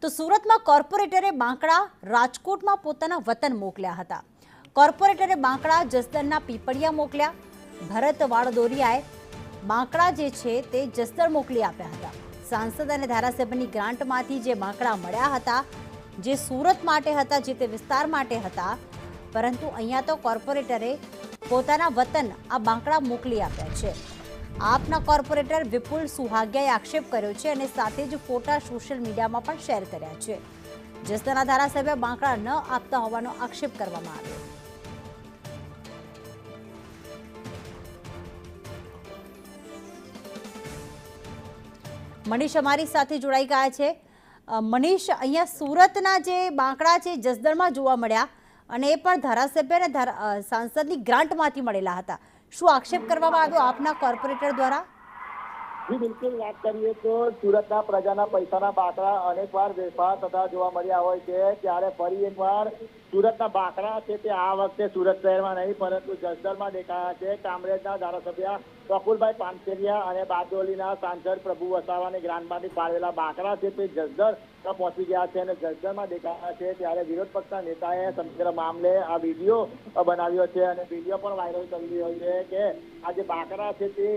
તો સુરતમાં કોર્પોરેટરે બાંકડા રાજકોટમાં પોતાના વતન મોકલ્યા હતા। કોર્પોરેટરે બાંકડા જસદણના પીપળિયા મોકલ્યા। ભરત વાડદોરિયાએ બાંકડા જે છે તે જસદણ મોકલી આપ્યા હતા। સાંસદ અને ધારાસભ્યની ગ્રાન્ટમાંથી જે બાંકડા મળ્યા હતા, જે સુરત માટે હતા, જે તે વિસ્તાર માટે હતા, પરંતુ અહીંયા તો કોર્પોરેટરે પોતાના વતન આ બાંકડા મોકલી આપ્યા છે। આપના કોર્પોરેટર વિપુલ સુહાગિયાએ આક્ષેપ કર્યો છે અને સાથે જ ફોટા સોશિયલ મીડિયામાં પણ શેર કર્યા છે। જસદણના ધારાસભ્ય બાંકડા ન આપતા હોવાનો આક્ષેપ કરવામાં આવ્યો। મનીષ અમારી સાથે જોડાઈ ગયા છે। મનીષ, અહીંયા સુરતના જે બાંકડા છે જસદણમાં જોવા મળ્યા અને એ પણ ધારાસભ્ય અને સાંસદની ગ્રાન્ટમાંથી મળેલા હતા। શું આક્ષેપ કરવામાં આવ્યો આપના કોર્પોરેટર દ્વારા? જી બિલકુલ, વાત કરીએ તો સુરતના પ્રજાના પૈસાના બાંકડા અનેકવાર વેપાર થતા જોવા મળ્યા હોય છે, ત્યારે ફરી એકવાર સુરતના બાંકડા છે તે આ વખતે સુરત શહેરમાં નહીં પરંતુ જસદણમાં દેખાયા છે। કામરેજના ધારાસભ્ય પ્રફુલભાઈ પાનસેરિયા અને બારડોલીના સાંસદ પ્રભુ વસાવાની ગ્રાન્ટમાંથી ફાળવેલા બાંકડા છે તે જસદણ પહોંચી ગયા છે અને જસદણમાં દેખાયા છે। ત્યારે વિરોધ પક્ષના નેતાએ સમગ્ર મામલે આ વિડીયો બનાવ્યો છે અને વિડીયો પણ વાયરલ કરી રહ્યો છે કે આ જે બાંકડા છે તે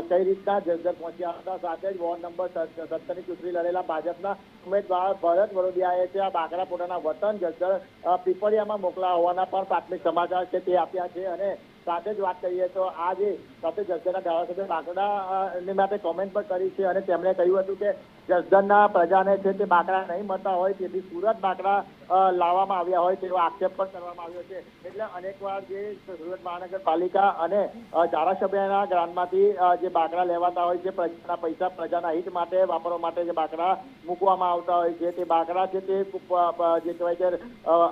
કઈ રીતના જસદણ પહોંચ્યા હતા। સાથે જ વોર્ડ નંબર 17ની ચૂંટણી લડેલા ભાજપના ઉમેદવાર ભરત વડોદિયાએ છે આ બાંકડા પોતાના વતન જસદણ પીપળિયામાં મોકલા હોવાના પણ પ્રાથમિક સમાચાર છે તે આપ્યા છે। અને સાથે જ વાત કરીએ તો આજે સાથે જસદણના ધારાસભ્ય બાંકડા માટે કોમેન્ટ પણ કરી છે અને તેમણે કહ્યું હતું કે જસદણના પ્રજાને છે તે બાંકડા નહીં મળતા હોય તેથી સુરત બાંકડા લાવવામાં આવ્યા હોય તેવો આક્ષેપ પણ કરવામાં આવ્યો છે। એટલે અનેકવાર જે સુરત મહાનગરપાલિકા અને ધારાસભ્યના ગ્રાન્ટમાંથી જે બાંકડા લેવાતા હોય છે, પ્રજાના પૈસા પ્રજાના હિત માટે વાપરવા માટે જે બાંકડા મૂકવામાં આવતા હોય છે તે બાંકડા છે તે જે કહેવાય છે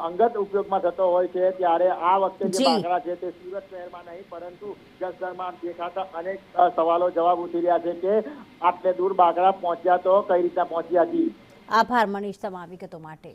અંગત ઉપયોગમાં થતો હોય છે। ત્યારે આ વખતે જે બાંકડા છે તે સુરત શહેરમાં નહીં પરંતુ જસદણમાં દેખાતા અનેક સવાલો જવાબ ઉઠી રહ્યા છે કે આટલે દૂર બાંકડા પહોંચ્યા તો કઈ રીતના પહોંચ્યા? જી આભાર મનીષ તમામ વિગતો માટે।